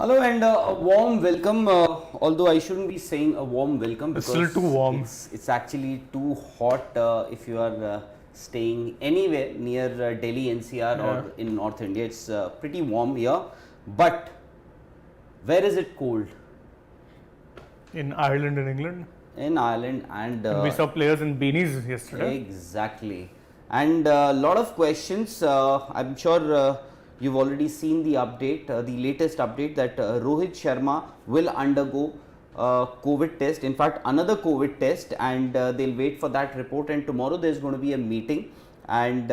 Hello and a warm welcome. Although I shouldn't be saying a warm welcome because it's still too warm. It's actually too hot if you are staying anywhere near Delhi NCR or in North India. It's pretty warm here. But where is it cold? In Ireland and England. In Ireland and we saw players in beanies yesterday. Exactly. And a lot of questions. I'm sure you've already seen the update, the latest update that Rohit Sharma will undergo COVID test. In fact, another COVID test, and they'll wait for that report. And tomorrow there's going to be a meeting. And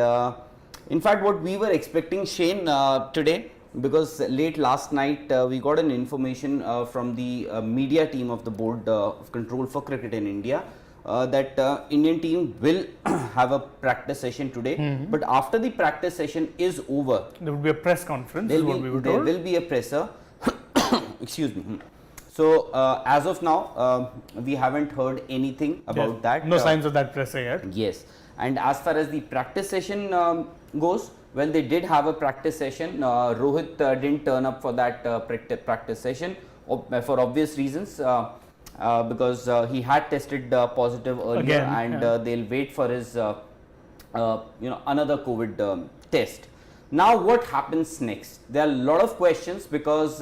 in fact, what we were expecting, Shane, today, because late last night we got an information from the media team of the Board of Control for Cricket in India that Indian team will have a practice session today. But after the practice session is over, there will be a press conference. There will be a presser. Excuse me. So as of now, we haven't heard anything about that. No signs of that presser yet. Yes. And as far as the practice session goes, well, they did have a practice session. Rohit didn't turn up for that practice session for obvious reasons, because he had tested positive earlier. Again, and they'll wait for his another COVID test. Now what happens next? There are a lot of questions because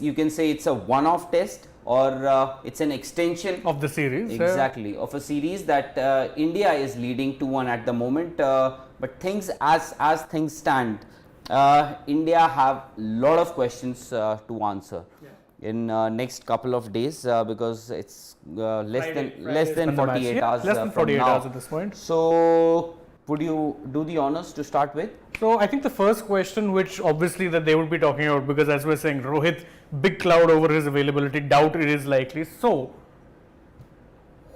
you can say it's a one-off test or it's an extension of the series. Exactly, of a series that India is leading 2-1 at the moment. But things as things stand, India have a lot of questions to answer in next couple of days because it's less than 48 hours. Less than 48 hours at this point. So would you do the honors to start with? So I think the first question, which obviously that they would be talking about, because as we're saying, Rohit, big cloud over his availability, doubt it is likely. So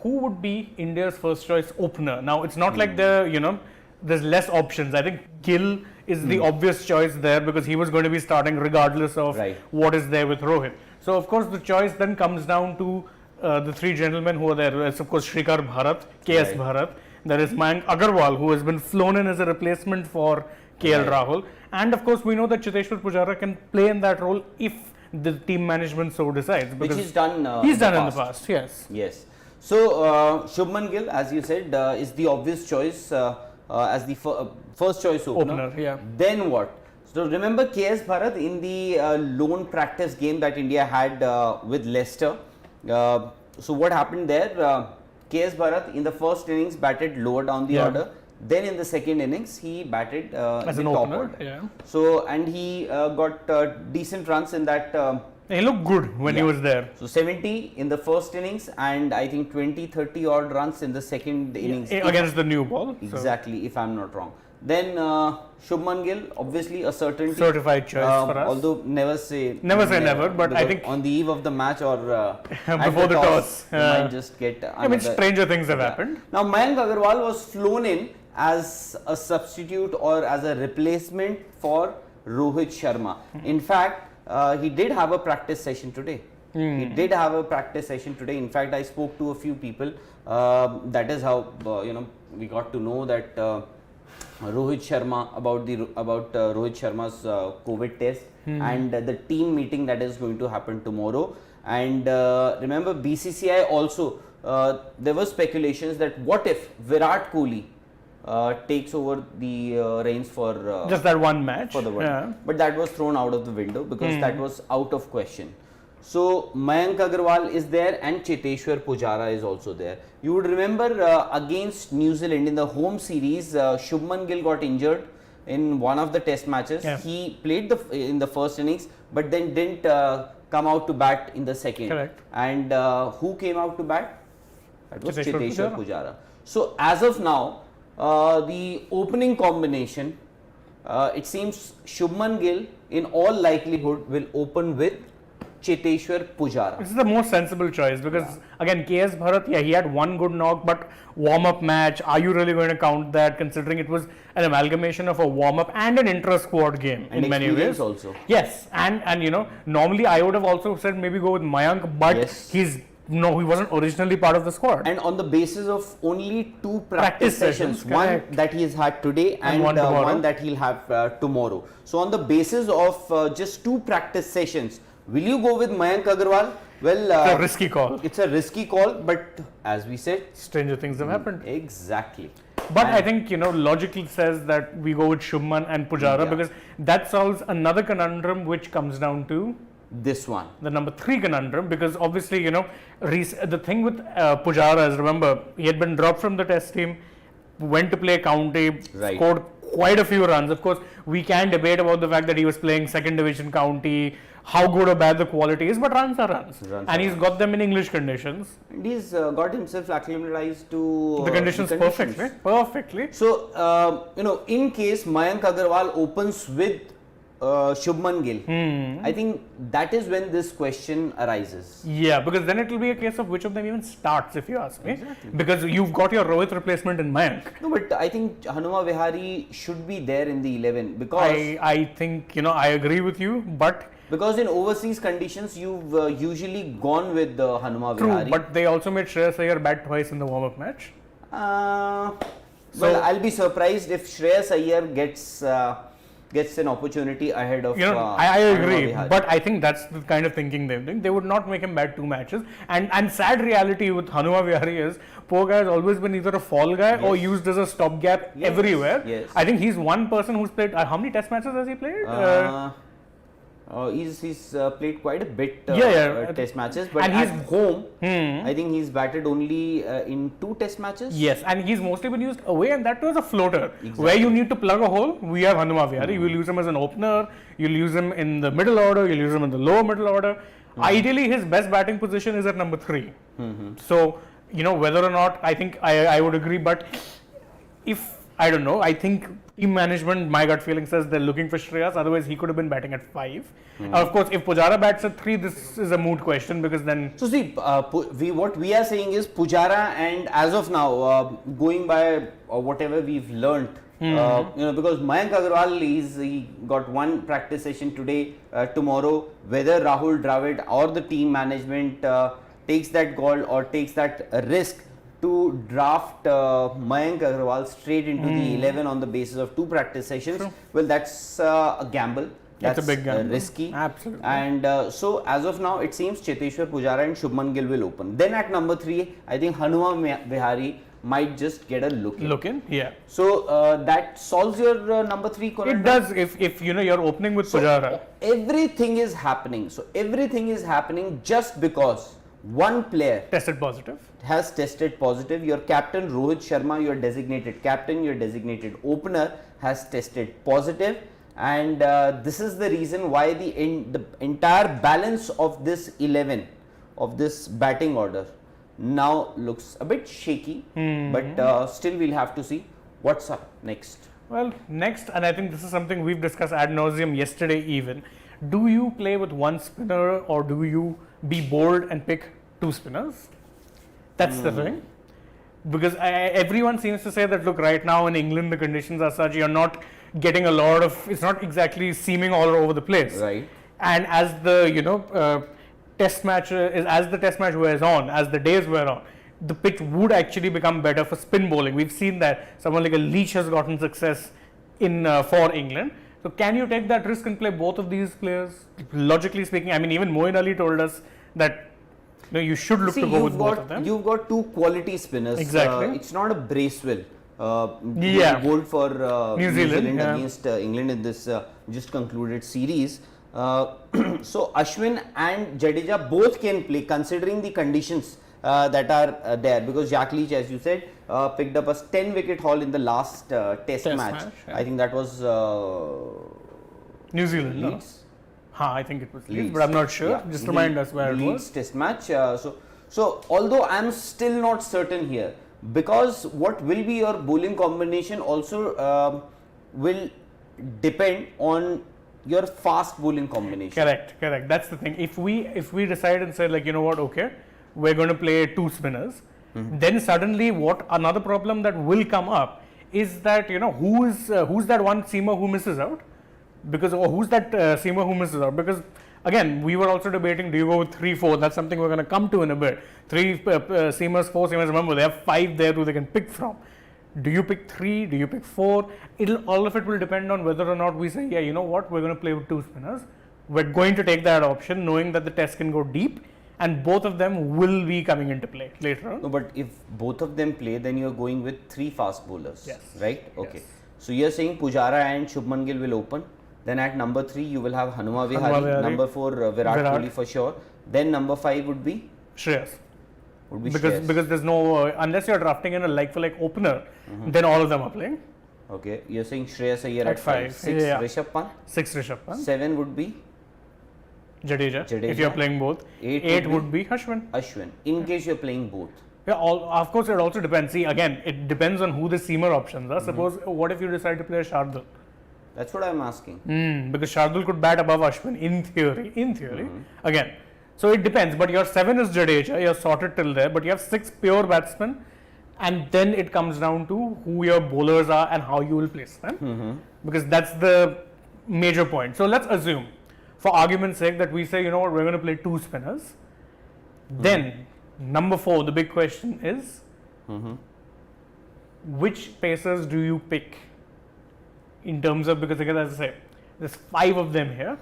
who would be India's first choice opener? Now it's not like there's less options. I think Gill is the obvious choice there because he was going to be starting regardless of what is there with Rohit. So of course the choice then comes down to the three gentlemen who are there. It's of course Shrikar Bharat, KS Bharat. There is Mayank Agarwal, who has been flown in as a replacement for KL Rahul. And of course we know that Cheteshwar Pujara can play in that role if the team management so decides. Which he's done in the past. Yes. So Shubman Gill, as you said, is the obvious choice as the first choice opener. Then what? So remember KS Bharat in the lone practice game that India had with Leicester. So what happened there? KS Bharat in the first innings batted lower down the order. Then in the second innings he batted as the an top opener. order. So and he got decent runs in that. He looked good when he was there. So 70 in the first innings and I think 20-30 odd runs in the second innings. Against the new ball. Exactly, if I'm not wrong. Then Shubman Gill, obviously a certainty. Certified choice for us. Although never say never, but I think on the eve of the match or before the toss, you might just get another. Stranger things have happened. Now Mayank Agarwal was flown in as a substitute or as a replacement for Rohit Sharma. In fact, he did have a practice session today. He did have a practice session today. In fact, I spoke to a few people. That is how we got to know that Rohit Sharma about Rohit Sharma's COVID test and the team meeting that is going to happen tomorrow. And remember, BCCI also there were speculations that what if Virat Kohli takes over the reins for just that one match for the world, but that was thrown out of the window because that was out of question. So Mayank Agarwal is there and Cheteshwar Pujara is also there. You would remember against New Zealand in the home series, Shubman Gill got injured in one of the test matches. He played in the first innings, but then didn't come out to bat in the second. Correct. And who came out to bat? That was Cheteshwar Pujara. So as of now, the opening combination, it seems Shubman Gill in all likelihood will open with Cheteshwar Pujara. This is the most sensible choice because again KS Bharat, he had one good knock, but warm-up match, are you really going to count that considering it was an amalgamation of a warm-up and an intra-squad game in many ways? Also. Yes, and normally I would have also said maybe go with Mayank, but he wasn't originally part of the squad. And on the basis of only two practice sessions, one that he has had today and one tomorrow. One that he'll have tomorrow. So on the basis of just two practice sessions, Will you go with Mayank Agarwal? Well, It's a risky call. it's a risky call, but as we said, Stranger things have happened. exactly. But And I think, logic says that we go with Shubman and Pujara Yeah. because that solves another conundrum which comes down to this one. the number 3 conundrum, because obviously, the thing with Pujara is, remember, he had been dropped from the test team, went to play county, Right. scored quite a few runs. Of course, we can debate about the fact that he was playing second division county, how good or bad the quality is, but runs are runs. Runs And are he's runs. got them in English conditions. And he's got himself acclimatized to The conditions perfectly. Perfectly. So, in case Mayank Agarwal opens with Shubman Gill, I think that is when this question arises. Yeah, because then it will be a case of which of them even starts, if you ask me. Because you've got your Rohit replacement in Mayank. No, but I think Hanuma Vihari should be there in the 11 because I think, I agree with you, but in overseas conditions you've usually gone with Hanuma true, Vihari. but they also made Shreyas Iyer bat twice in the warm-up match. Well, I'll be surprised if Shreyas Iyer gets an opportunity ahead of I Hanuma agree, Vihari. but I think that's the kind of thinking they're doing. They would not make him bat 2 matches. And sad reality with Hanuma Vihari is, poor guy has always been either a fall guy or used as a stopgap Yes, everywhere. yes. I think he's one person who's played, how many test matches has he played? He's played quite a bit test matches, but And at he's- home, I think he's batted only in 2 test matches. Yes, and he's mostly been used away, and that too as a floater. Where you need to plug a hole, we have Hanuma Vihari. You will use him as an opener, you'll use him in the middle order, you'll use him in the lower middle order. Ideally, his best batting position is at number 3. So, whether or not, I think I would agree, but if, I don't know, I think team management, my gut feeling says they're looking for Shreyas, otherwise he could have been batting at 5. Of course, if Pujara bats at 3, this is a moot question because then... So see, what we are saying is Pujara, and as of now, going by whatever we've learnt, because Mayank Agarwal he got one practice session today, tomorrow, whether Rahul Dravid or the team management takes that call or takes that risk to draft Mayank Agarwal straight into the 11 on the basis of 2 practice sessions. Well, that's a gamble. That's a big gamble. Risky. Absolutely. And so, as of now, it seems Cheteshwar Pujara and Shubman Gill will open. Then at number 3, I think Hanuma Vihari might just get a look in. Yeah. So, that solves your number 3 conundrum. It does if you're opening with Pujara. Everything is happening. So, everything is happening just because one player Tested positive. has tested positive. Your captain Rohit Sharma, your designated captain, your designated opener has tested positive, and this is the reason why the entire balance of this 11 of this batting order now looks a bit shaky, but still we'll have to see what's up next. Well, next, and I think this is something we've discussed ad nauseum yesterday even. Do you play with 1 spinner or do you be bold and pick 2 spinners? That's the thing. Because everyone seems to say that, look, right now in England the conditions are such, you're not getting a lot of, it's not exactly seaming all over the place. Right. And as the, test match, as the test match wears on, as the days wear on, the pitch would actually become better for spin bowling. We've seen that someone like a Leach has gotten success in for England. So can you take that risk and play both of these players? Logically speaking, I mean, even Moeen Ali told us that you should look to go with both of them. You've got 2 quality spinners. Exactly. It's not a Bracewell. Gold for New Zealand against England in this just concluded series. So Ashwin and Jadeja both can play considering the conditions that are there, because Jack Leach, as you said, picked up a 10-wicket haul in the last test match. Yeah. I think that was New Zealand. Leeds. I think it was Leeds, but I'm not sure. Yeah. Just remind us where it Leeds was. test match. So although I'm still not certain here, because what will be your bowling combination also will depend on your fast bowling combination. Correct. That's the thing. If we decide and say, like, you know what, okay, we're going to play 2 spinners, then suddenly another problem that will come up is that, who's that one seamer who misses out? Because who's that seamer who misses out? Because again, we were also debating, do you go with 3-4? That's something we're going to come to in a bit. 3 seamers, 4 seamers. Remember, they have 5 there who they can pick from. Do you pick 3? Do you pick 4? All of it will depend on whether or not we say, yeah, you know what, we're going to play with 2 spinners. we're going to take that option, knowing that the test can go deep, and both of them will be coming into play later on. No, but if both of them play, then you're going with 3 fast bowlers, Yes. right? Okay. Yes. So you're saying Pujara and Shubman Gill will open. Then at number 3 you will have Hanuma Vihari. Vihari. Number 4 Virat Kohli for sure. Then number 5 would be Shreyas. Shreyas. Because there's no unless you're drafting in a like for like opener, then all of them are playing. Okay, you're saying Shreyas Iyer At at 5. five. 6 Yeah. Rishabh Pant. 6 Rishabh Pant. 7 would be Jadeja. If Jadeja. you're playing both. 8 would be Ashwin. Ashwin. In case you're playing both. Yeah, of course, it also depends. See, again, it depends on who the seamer options are. Suppose, what if you decide to play a Shardul? That's what I'm asking. Because Shardul could bat above Ashwin in theory. Again, so it depends. But your 7 is Jadeja. You're sorted till there. But you have 6 pure batsmen, and then it comes down to who your bowlers are and how you will place them. Because that's the major point. So let's assume, for argument's sake, that we say, you know what, we're going to play 2 spinners. Then number 4, the big question is, which pacers do you pick? In terms of, because again, as I say, there's 5 of them here.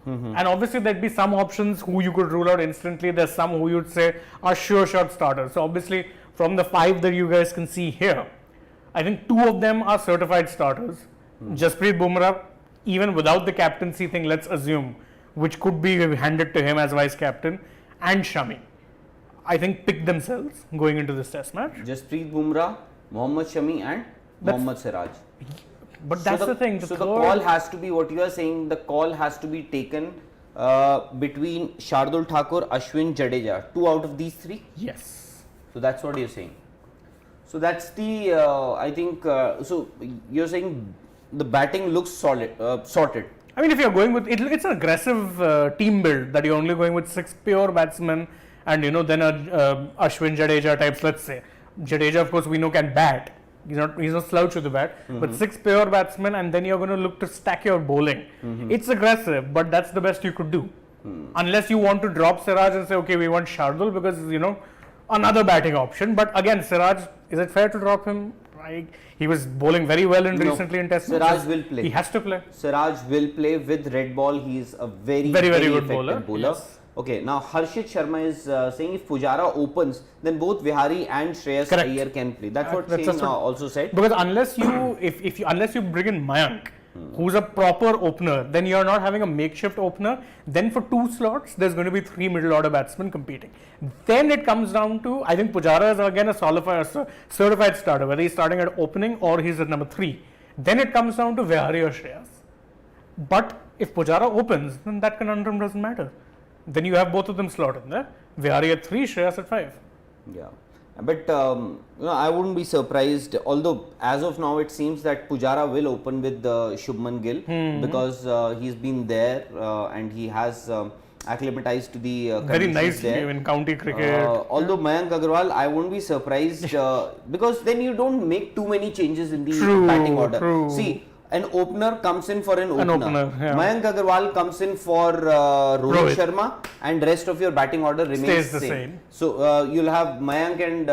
And obviously there'd be some options who you could rule out instantly. There's some who you'd say are sure shot starters. So obviously from the 5 that you guys can see here, I think 2 of them are certified starters. Jasprit Bumrah, even without the captaincy thing, let's assume, which could be handed to him as vice captain, and Shami, I think pick themselves going into this test match. Jasprit Bumrah, Mohammad Shami and Mohammad Siraj. But that's the thing. The call has to be what you are saying. The call has to be taken between Shardul Thakur, Ashwin, Jadeja. 2 out of these 3. Yes. So that's what you're saying. So that's the I think. So you're saying the batting looks solid, sorted. I mean, if you're going with it's an aggressive team build that you're only going with 6 pure batsmen, and then a Ashwin Jadeja types. Let's say Jadeja, of course, we know can bat. He's not slouch with the bat, but 6 pure batsmen, and then you're going to look to stack your bowling. It's aggressive, but that's the best you could do. Unless you want to drop Siraj and say, okay, we want Shardul because another batting option. But again, Siraj, is it fair to drop him? He was bowling very well recently in Test matches. Siraj will play. He has to play. Siraj will play with red ball. He is a very good effective bowler. Yes. Okay, now Harshit Sharma is saying if Pujara opens, then both Vihari and Shreyas Iyer can play. That's what Shane also said. Because unless you bring in Mayank, who's a proper opener, then you're not having a makeshift opener. Then for 2 slots, there's going to be 3 middle order batsmen competing. Then it comes down to, I think Pujara is again a certified starter, whether he's starting at opening or he's at number 3. Then it comes down to Vihari or Shreyas. But if Pujara opens, then that conundrum doesn't matter. Then you have both of them slotted in there. Vihari at 3, Shreyas at 5. Yeah, but I wouldn't be surprised. Although as of now, it seems that Pujara will open with Shubman Gill because he's been there and he has acclimatized to the very nicely in county cricket. Although Mayank Agarwal, I won't be surprised because then you don't make too many changes in the batting order. See. An opener comes in for an opener. Mayank Agarwal comes in for Rohit Sharma, and rest of your batting order remains the same. So you'll have Mayank and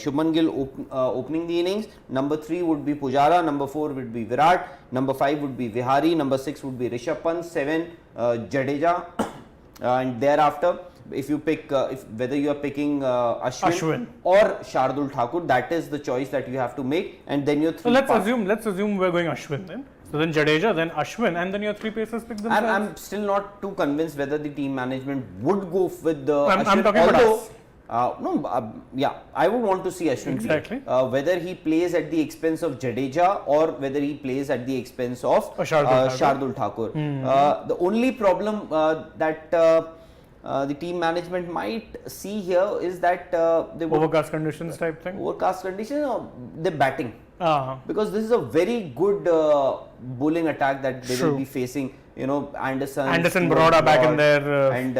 Shubman Gill opening the innings. Number 3 would be Pujara, number 4 would be Virat, number 5 would be Vihari, number 6 would be Rishabh Pant, 7 Jadeja, and thereafter, if you pick, whether you are picking Ashwin or Shardul Thakur, that is the choice that you have to make, and then your 3. So let's assume we're going Ashwin then. So then Jadeja, then Ashwin, and then your 3 pacers pick themselves. I'm still not too convinced whether the team management would go with the Ashwin. I'm talking about us. I would want to see Ashwin exactly. play. Whether he plays at the expense of Jadeja or whether he plays at the expense of Shardul Thakur. The only problem that the team management might see here is that they would overcast conditions type thing. Overcast conditions, the batting. Because this is a very good bowling attack that they will be facing. Anderson Baroda back in there, and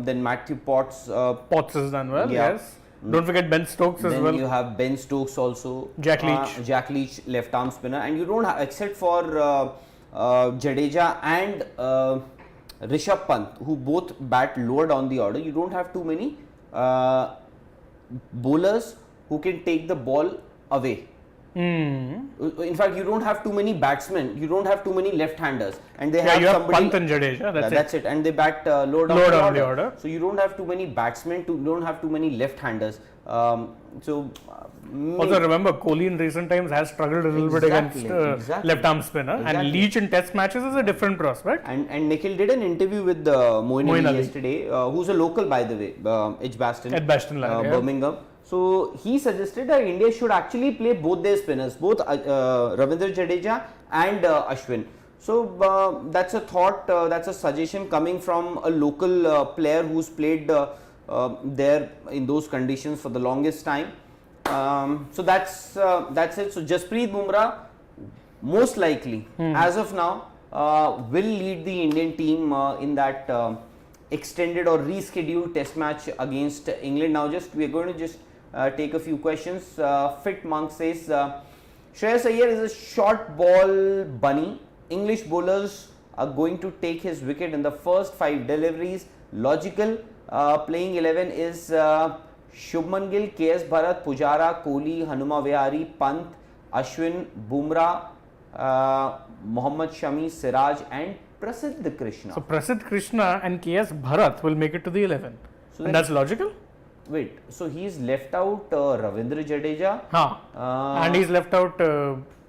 then Matthew Potts. Potts has done well. Yes. Don't forget Ben Stokes as well. Then you have Ben Stokes also. Jack Leach. Jack Leach, left arm spinner, and you don't have, except for Jadeja and Rishabh Pant, who both bat lower down the order, you don't have too many bowlers who can take the ball away. In fact, you don't have too many batsmen. You don't have too many left-handers, and they have you have somebody. Pant and Jadeja. That's it. And they bat low down, the order. So you don't have too many batsmen. You don't have too many left-handers. Also, remember, Kohli in recent times has struggled a little bit against left-arm spinner, and Leach in Test matches is a different prospect. And Nikhil did an interview with Moeen Ali yesterday, who's a local, by the way, Edgbaston, Birmingham. So he suggested that India should actually play both their spinners, both Ravindra Jadeja and Ashwin. So that's a thought, that's a suggestion coming from a local player who's played there in those conditions for the longest time. So that's it. So Jasprit Bumrah most likely, as of now, will lead the Indian team in that extended or rescheduled test match against England. Now we are going to just take a few questions. Fit Monk says, Shreyas Iyer is a short ball bunny. English bowlers are going to take his wicket in the first 5 deliveries. Logical. Playing 11 is Shubman Gill, KS Bharat, Pujara, Kohli, Hanuma Vihari, Pant, Ashwin, Bumrah, Mohammad Shami, Siraj and Prasidh Krishna. So Prasidh Krishna and KS Bharat will make it to the 11. So and that's logical? Wait, so he's left out Ravindra Jadeja. And he's left out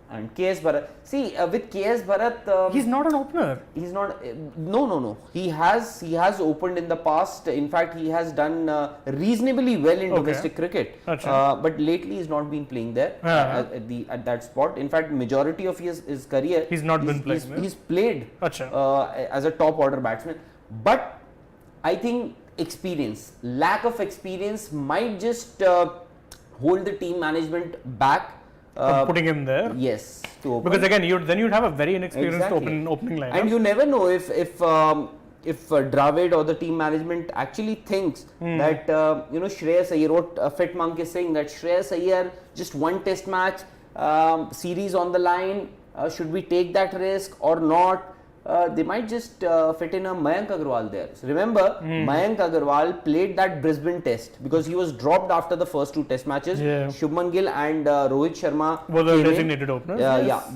and KS Bharat. See, with KS Bharat, he's not an opener. He's not. No. He has opened in the past. In fact, he has done reasonably well in domestic cricket. But lately, he's not been playing there at that spot. In fact, majority of his career, he's not been playing. He's played as a top order batsman. But I think lack of experience might just hold the team management back. Putting him there, yes, to open. Because again, you'd have a very inexperienced opening lineup, and you never know if Dravid or the team management actually thinks that Shreyas Iyer, what Fit Monk is saying, that Shreyas Iyer just one test match, series on the line, should we take that risk or not? They might just fit in a Mayank Agarwal there. So remember, Mayank Agarwal played that Brisbane test because he was dropped after the first 2 test matches. Shubman Gill and Rohit Sharma were the designated openers.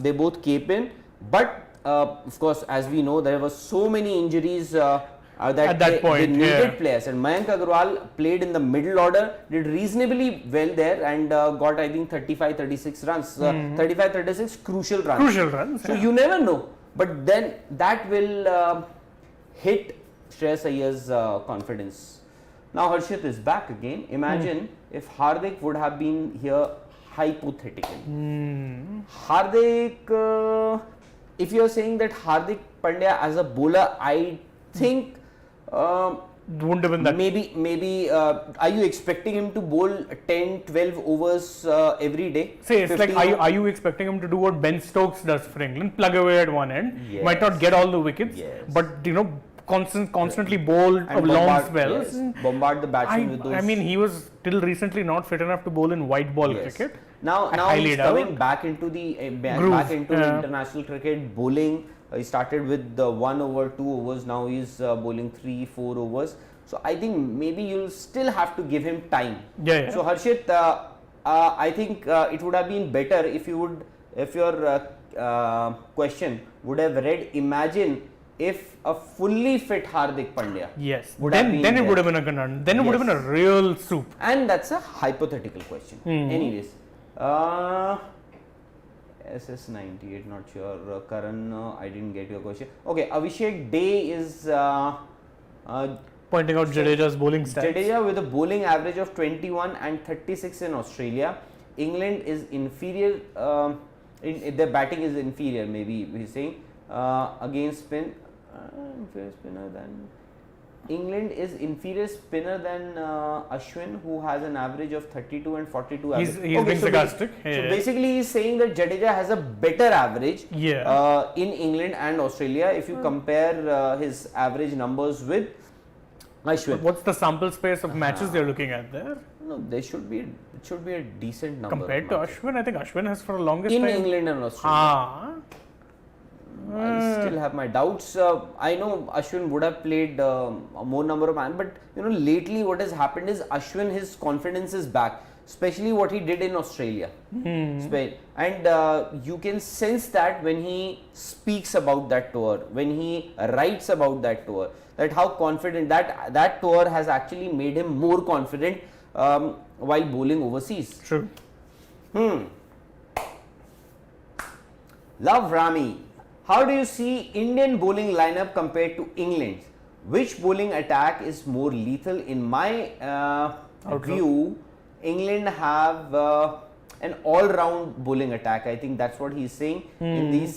They both came in. But of course, as we know, there were so many injuries at that point. They needed players, and Mayank Agarwal played in the middle order, did reasonably well there, and got I think 35-36 runs, 35-36 crucial runs. So you never know. But then that will hit Shreyas Iyer's confidence. Now Harshit is back again. Imagine if Hardik would have been here hypothetically. Hardik, if you are saying that Hardik Pandya as a bowler, I think wouldn't have been that. Maybe are you expecting him to bowl 10-12 overs every day? Say it's like, are you expecting him to do what Ben Stokes does for England, plug away at one end, might not get all the wickets, but constantly bowl long spells, bombard the batsmen with those. I mean, he was till recently not fit enough to bowl in white ball cricket. Now he's coming back into the international cricket bowling. He started with 1 over, 2 overs. Now he's bowling 3-4 overs. So I think maybe you'll still have to give him time. So Harshit, I think it would have been better if your question would have read, imagine if a fully fit Hardik Pandya. Then it would have been a conundrum. Then it would have been a real soup. And that's a hypothetical question. Anyways. SS98, not sure. Karan, I didn't get your question. Okay, Abhishek Day is pointing out Jadeja's bowling stats. Jadeja with a bowling average of 21 and 36 in Australia. England is inferior, their batting is inferior, maybe he's saying, against inferior spinner than England is inferior spinner than Ashwin, who has an average of 32 and 42 average. He's being sarcastic. So basically he's saying that Jadeja has a better average in England and Australia if you compare his average numbers with Ashwin. But what's the sample space of matches they're looking at there? No, it should be a decent number. Compared to Ashwin, I think Ashwin has for the longest time. In England and Australia. I still have my doubts. I know Ashwin would have played a more number of matches, but lately what has happened is Ashwin, his confidence is back. especially what he did in Australia. And you can sense that when he speaks about that tour, when he writes about that tour, that how confident that tour has actually made him more confident while bowling overseas. True. Love Rami, how do you see Indian bowling lineup compared to England's? Which bowling attack is more lethal? In my view, England have an all-round bowling attack. I think that's what he's saying in these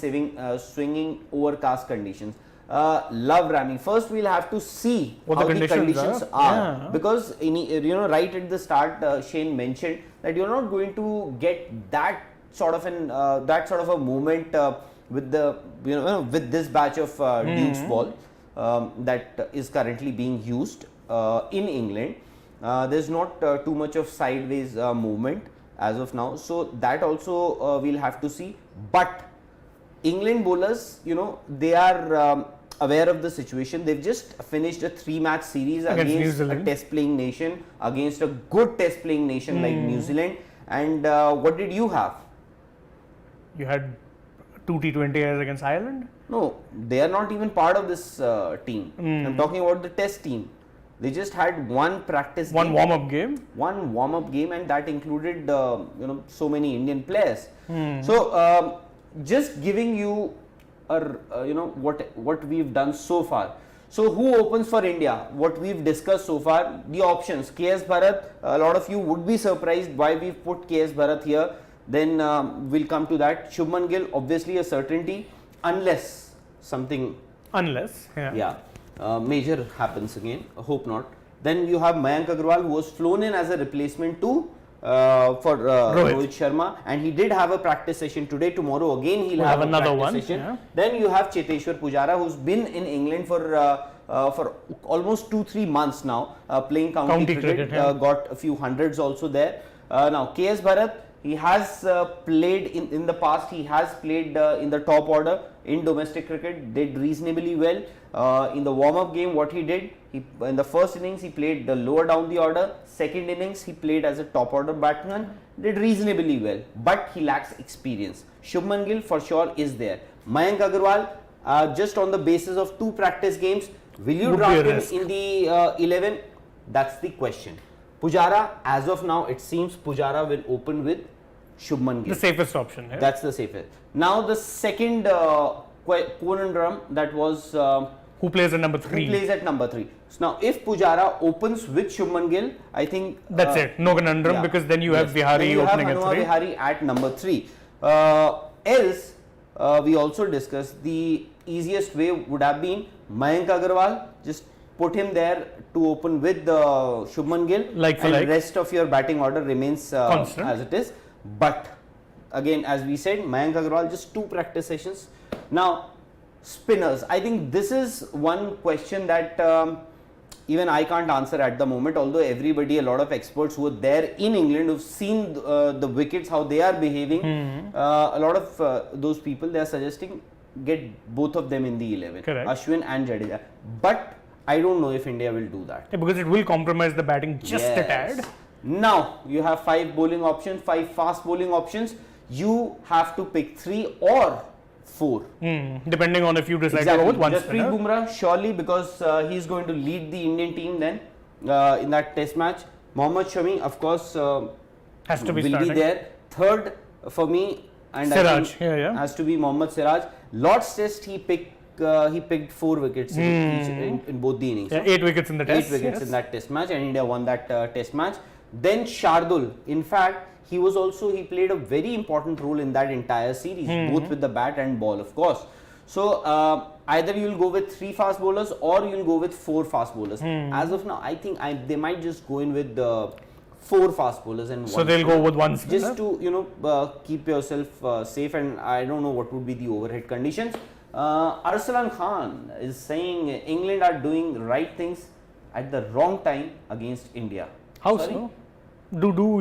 swinging overcast conditions. Love Rami. First, we'll have to see what how the conditions are. Yeah. Because right at the start, Shane mentioned that you're not going to get that sort of a movement with the with this batch of Duke's ball that is currently being used in England. There's not too much of sideways movement as of now, so that also we'll have to see. But England bowlers, they are aware of the situation. They've just finished a 3-match series against a test playing nation, against a good test playing nation like New Zealand. And what did you have? You had 2 T20s against Ireland? No, they are not even part of this team. I'm talking about the test team. They just had one practice game. One warm-up game? One warm-up game, and that included so many Indian players. So just giving you what we've done so far. So who opens for India? What we've discussed so far, the options. KS Bharat, a lot of you would be surprised why we've put KS Bharat here. Then we'll come to that. Shubman Gill, obviously a certainty, unless something major happens again. Hope not. Then you have Mayank Agarwal, who was flown in as a replacement to for Rohit Sharma, and he did have a practice session today. Tomorrow again he'll have another practice session. Yeah. Then you have Cheteshwar Pujara, who's been in England for almost 2-3 months now, playing county cricket. Got a few hundreds also there. Now KS Bharat, he has played in the past. He has played in the top order in domestic cricket. Did reasonably well in the warm-up game. What he did, in the first innings he played lower down the order. Second innings he played as a top order batsman. Did reasonably well, but he lacks experience. Shubman Gill for sure is there. Mayank Agarwal, just on the basis of 2 practice games, will you draft him in the 11? That's the question. Pujara, as of now, it seems Pujara will open with Shubman Gill. The safest option. Yeah? That's the safest. Now the second conundrum, that was who plays at number 3? Who plays at number 3? So now if Pujara opens with Shubman Gill, I think that's it. No conundrum, because then you have Vihari opening at 3. Vihari at number 3. Else, we also discussed the easiest way would have been Mayank Agarwal. Just put him there to open with Shubman Gill, and the rest of your batting order remains as it is. But again, as we said, Mayank Agarwal, just 2 practice sessions. Now, spinners. I think this is one question that even I can't answer at the moment, although everybody, a lot of experts who are there in England who've seen the wickets, how they are behaving, a lot of those people, they are suggesting get both of them in the 11, Correct. Ashwin and Jadeja. But I don't know if India will do that. Yeah, because it will compromise the batting just a tad. Now, you have 5 bowling options, 5 fast bowling options. You have to pick 3 or 4. Depending on if you decide to go with one spinner. Jasprit Bumrah, surely, because he's going to lead the Indian team then in that test match. Mohammad Shami, of course, has to be there. Third for me, and Siraj, has to be Mohammad Siraj. Lord's Test, he picked 4 wickets in both the innings. Yeah, 8 wickets in the test. 8 wickets in that test match, and India won that test match. Then Shardul, in fact, he played a very important role in that entire series, both with the bat and ball, of course. So either you will go with 3 fast bowlers or you will go with 4 fast bowlers. As of now, I think they might just go in with 4 fast bowlers and 1. So they'll go with 1 spinner? Just to keep yourself safe, and I don't know what would be the overhead conditions. Arsalan Khan is saying England are doing right things at the wrong time against India. How so? Do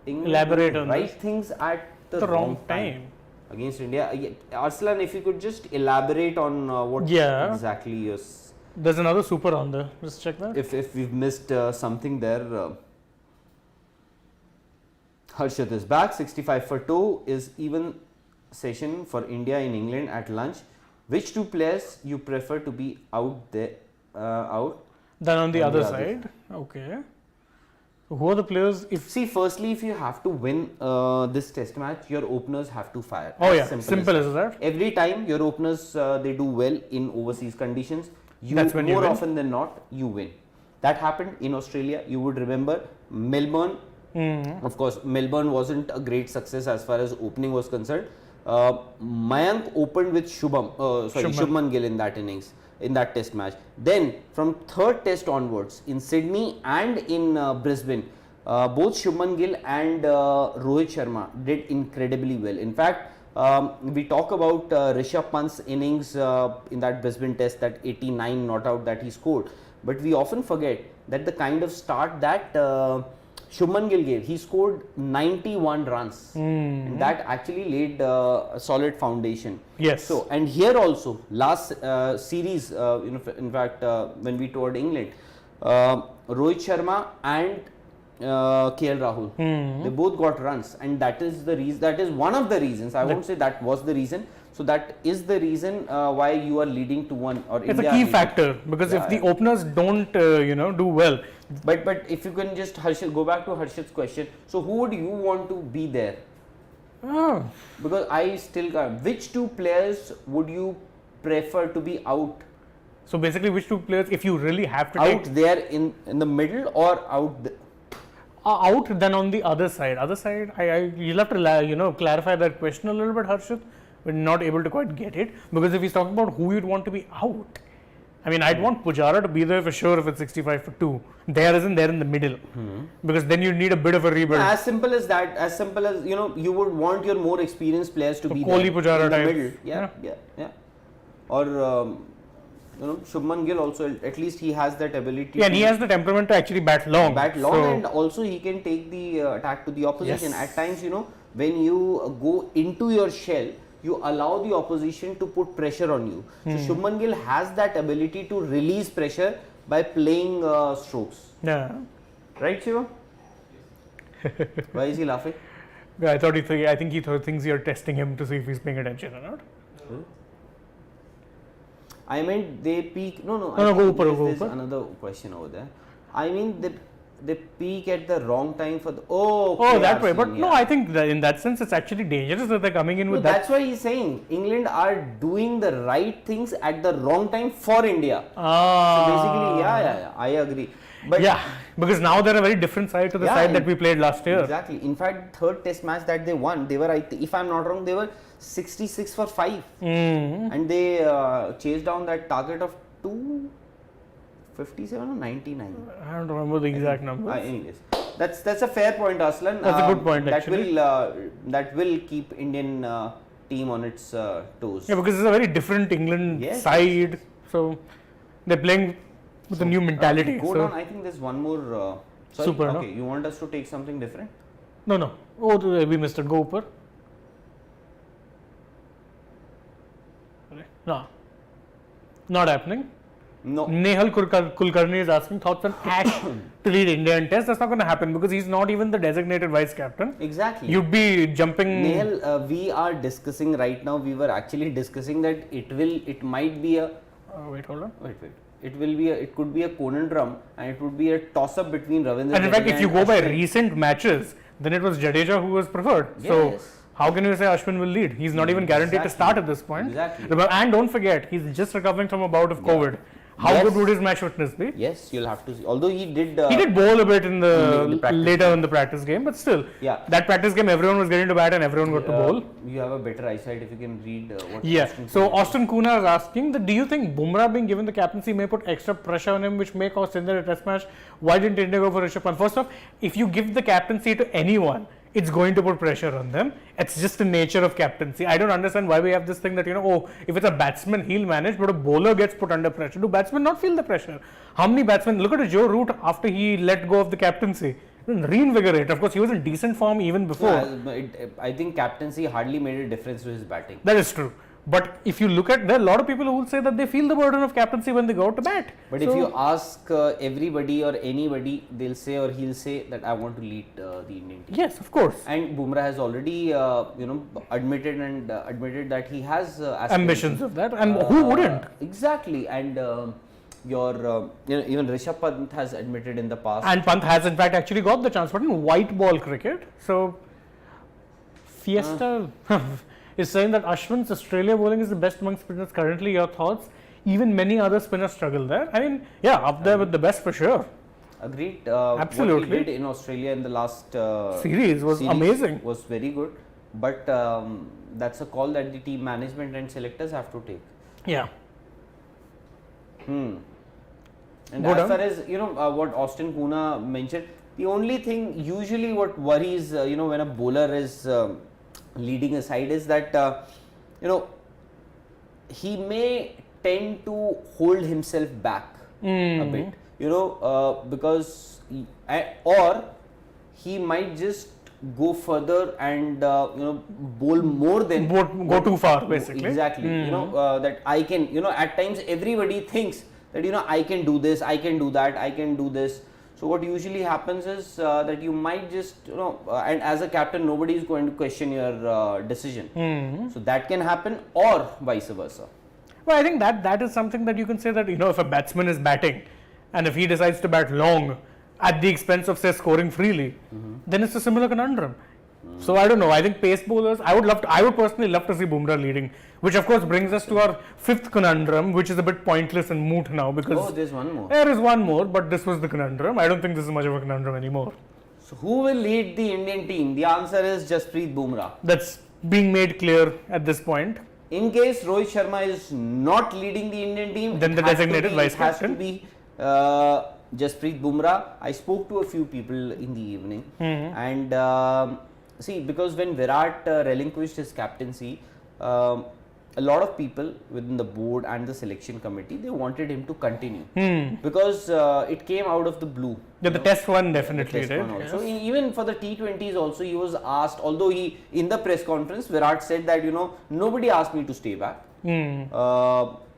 elaborate on right things at the wrong time against India. Arsalan, if you could just elaborate on what exactly is. There's another super on there. Just check that. If we've missed something there. Harshit is back. 65 for 2 is even session for India in England at lunch. Which two players you prefer to be out there? Then on the other side. Okay. So who are the players? See, firstly, if you have to win this test match, your openers have to fire. Oh yeah, simple as that. Every time your openers they do well in overseas conditions, That's when you more win. often than not you win. That happened in Australia. You would remember Melbourne. Of course, Melbourne wasn't a great success as far as opening was concerned. Mayank opened with Shubman Gill in that innings, in that test match. Then from third test onwards in Sydney and in Brisbane, both Shubman Gill and Rohit Sharma did incredibly well. In fact, we talk about Rishabh Pant's innings in that Brisbane test, that 89 not out that he scored. But we often forget that the kind of start that Shubman Gill gave, he scored 91 runs. And that actually laid a solid foundation. Yes. So, and here also, last series, in fact, when we toured England, Rohit Sharma and KL Rahul, they both got runs, and that is the reason. That is one of the reasons. I won't say that was the reason. So that is the reason why you are leading to one. Or it's India a key factor, because if the openers don't, do well. But if you can just go back to Harshit's question. So who would you want to be there? Oh. Because I still can't. Which two players would you prefer to be out? So basically, which two players, if you really have to Out take there in the middle or out? out, then on the other side. Other side, you'll have to clarify that question a little bit, Harshit. We're not able to quite get it, because if he's talking about who you'd want to be out, I mean, I'd want Pujara to be there for sure if it's 65 for 2. There isn't there in the middle, because then you need a bit of a rebuild. As simple as that. As simple as you would want your more experienced players to be Kohli, there Pujara in the type. middle. Yeah. Or Shubman Gill also, at least he has that ability. Yeah, and he has the temperament to actually bat long. And also he can take the attack to the opposition. Yes. At times, when you go into your shell, you allow the opposition to put pressure on you. So Shubman Gill has that ability to release pressure by playing strokes. Yeah. Right, Shiva? Why is he laughing? Yeah, I think he thinks you're testing him to see if he's paying attention or not. I meant they peak. No, go there's upar. another question over there. I mean they peak at the wrong time for the. That way. But no, I think that in that sense, it's actually dangerous that they're coming in with that. That's why he's saying England are doing the right things at the wrong time for India. So basically, yeah, I agree. But yeah, because now they're a very different side to the side that we played last year. Exactly. In fact, third test match that they won, they were, if I'm not wrong, they were 66 for 5. And they chased down that target of 257 or 99. I don't remember the exact number. Anyways, that's a fair point, Aslan. That's a good point, actually. That will keep Indian team on its toes. Yeah, because it's a very different England side. So they're playing with a new mentality. Go down. I think there's one more. Super. Okay, you want us to take something different? No. Oh, we missed it. Go upper. No. Not happening. No. Nehal Kulkarni is asking thoughts on Ash to lead India in Test. That's not going to happen because he's not even the designated vice captain. Exactly. You'd be jumping. Nehal, we are discussing right now. We were actually discussing that it might be a. Wait, hold on. Wait. It could be a conundrum, and it would be a toss-up between Ravindra. And in fact, Jadeja if you go by Ashwin. recent matches, then it was Jadeja who was preferred. Yes. So how can you say Ashwin will lead? He's not even guaranteed to start at this point. Exactly. And don't forget, he's just recovering from a bout of COVID. How good would his match fitness be? Yes, you'll have to see. Although he did bowl a bit in the later game. in the practice game, but still, Yeah. that practice game everyone was getting to bat and everyone got to bowl. You have a better eyesight if you can read what. Yeah. So Austin Kuna is asking that, do you think Bumrah being given the captaincy may put extra pressure on him, which may cost India a test match? Why didn't India go for Rishabh Pant? First off, if you give the captaincy to anyone, it's going to put pressure on them. It's just the nature of captaincy. I don't understand why we have this thing that, if it's a batsman, he'll manage, but a bowler gets put under pressure. Do batsmen not feel the pressure? How many batsmen? Look at Joe Root after he let go of the captaincy. Reinvigorate. Of course, he was in decent form even before. I think captaincy hardly made a difference to his batting. That is true. But if you look at, there are a lot of people who will say that they feel the burden of captaincy when they go out to bat. But if you ask everybody or anybody, they'll say or he'll say that I want to lead the Indian team. Yes, of course. And Bumrah has already, admitted that he has Ambitions of that, and who wouldn't? Exactly, and even Rishabh Pant has admitted in the past. And Pant has in fact actually got the chance, but in white ball cricket. So, Fiesta is saying that Ashwin's Australia bowling is the best among spinners currently. Your thoughts? Even many other spinners struggle there. I mean, yeah, up there with the best for sure. Agreed. Absolutely. What he did in Australia in the last series was amazing. Was very good, but that's a call that the team management and selectors have to take. Yeah. And Go as down. far as what Austin Poona mentioned, the only thing usually what worries when a bowler is leading a side is that he may tend to hold himself back a bit, because or he might just go further and bowl more than Go too far, basically. Exactly. That I can, at times everybody thinks that I can do this, I can do that, I can do this. So what usually happens is that you might just and as a captain nobody is going to question your decision. So that can happen, or vice versa. Well, I think that is something that you can say that if a batsman is batting and if he decides to bat long at the expense of say scoring freely, then it's a similar conundrum. So I don't know. I think pace bowlers. I would personally love to see Bumrah leading, which of course brings us to our fifth conundrum, which is a bit pointless and moot now because there's one more. There is one more, but this was the conundrum. I don't think this is much of a conundrum anymore. So who will lead the Indian team? The answer is Jasprit Bumrah. That's being made clear at this point. In case Rohit Sharma is not leading the Indian team, Then the designated vice captain has to be Jasprit Bumrah. I spoke to a few people in the evening, and see, because when Virat relinquished his captaincy, a lot of people within the board and the selection committee, they wanted him to continue because it came out of the blue. Yeah, the test one definitely Test did. one also. Yes. Even for the T20s also, he was asked, although he in the press conference Virat said that nobody asked me to stay back.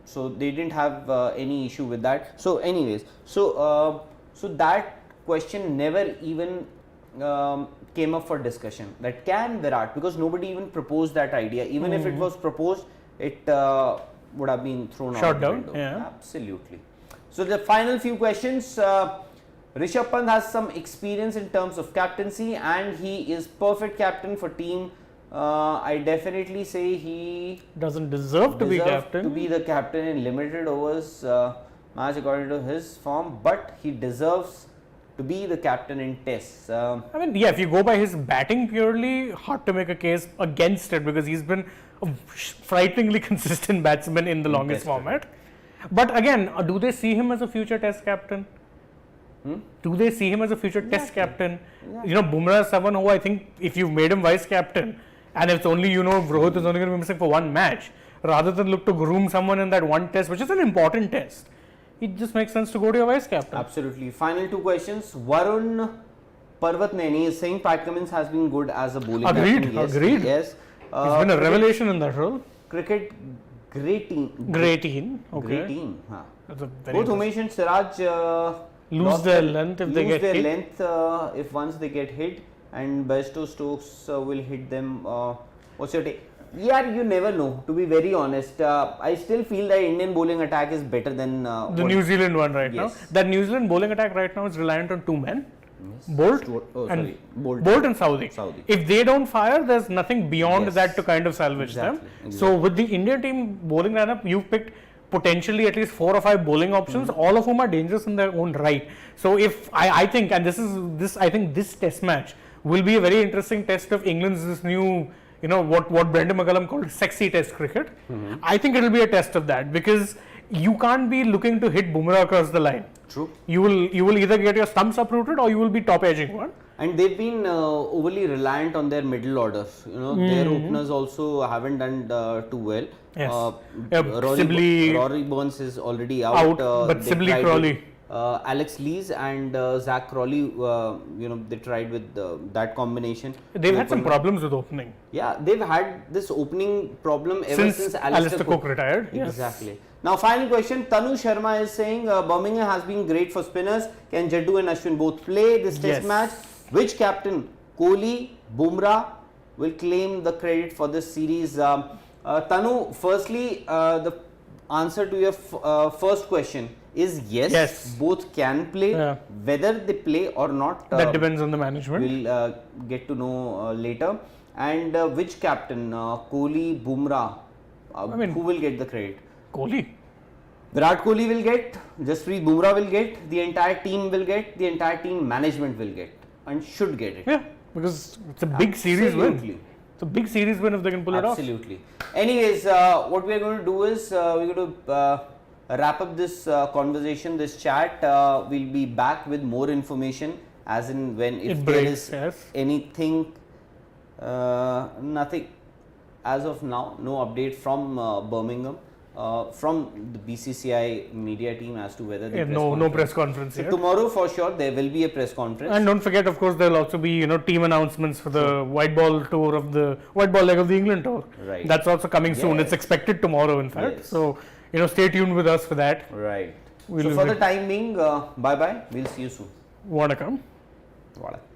So they didn't have any issue with that. So anyways, so that question never even came up for discussion, that can Virat, because nobody even proposed that idea. Even if it was proposed, it would have been thrown Shot out the down, window. yeah. Absolutely. So the final few questions. Rishabh Pant has some experience in terms of captaincy and he is perfect captain for team. I definitely say he Doesn't deserve to be captain. to be the captain in limited overs match according to his form, but he deserves to be the captain in tests. I mean, yeah, if you go by his batting purely, hard to make a case against it because he's been a frighteningly consistent batsman in the longest format. But again, do they see him as a future test captain? Do they see him as a future test captain? Bumrah is someone who I think if you've made him vice captain and it's only, Rohit is only going to be missing for one match, rather than look to groom someone in that one test, which is an important test, it just makes sense to go to your vice captain. Absolutely. Final two questions. Varun Parvatneni is saying Pat Cummins has been good as a bowling Agreed, captain. agreed. Yes. He's been a revelation in that role. Cricket, great team. Great team. Okay. Great team. That's a very Both Umesh and Siraj lose their length if they get their hit. length if once they get hit, and Bairstow Stokes will hit them. What's your take? Yeah, you never know. To be very honest, I still feel that Indian bowling attack is better than the New Zealand one right now. That New Zealand bowling attack right now is reliant on two men, Bolt and Bolt and Saudi. If they don't fire, there's nothing beyond that to kind of salvage them. So with the Indian team bowling lineup, you've picked potentially at least 4 or 5 bowling options, all of whom are dangerous in their own right. So if I think, and I think this test match will be a very interesting test of England's this new, what Brendan McCullum called sexy test cricket. I think it will be a test of that because you can't be looking to hit Bumrah across the line. True. You will either get your stumps uprooted or you will be top edging one. And they've been overly reliant on their middle order. Their openers also haven't done too well. Yes. Rory Burns is already out. But Sibley Crawley. Alex Lees and Zach Crawley, they tried with that combination. They've had some problems with opening. Yeah, they've had this opening problem ever since Alistair Cook retired. Exactly. Yes. Now, final question. Tanu Sharma is saying Birmingham has been great for spinners. Can Jaddu and Ashwin both play this test match? Which captain, Kohli, Bumrah, will claim the credit for this series? Tanu, firstly, the answer to your first question is yes, both can play. Whether they play or not, that depends on the management. We'll get to know later. And which captain, Kohli, Bumrah, who will get the credit? Kohli. Virat Kohli will get, Jasprit Bumrah will get, the entire team will get, the entire team management will get and should get it. Yeah, because it's a big series win. It's a big series win if they can pull it off. Absolutely. Anyways, what we are going to do is we're going to wrap up this conversation, this chat. We'll be back with more information as in when if there is anything, nothing as of now, no update from Birmingham. From the BCCI media team as to whether no press conference yet. Tomorrow for sure there will be a press conference. And don't forget, of course, there will also be team announcements for the white ball tour of the white ball leg of the England tour. Right. That's also coming soon. It's expected tomorrow, in fact. Yes. So stay tuned with us for that. Right. So for the time being, bye bye. We'll see you soon. Vanakkam. Vanakkam.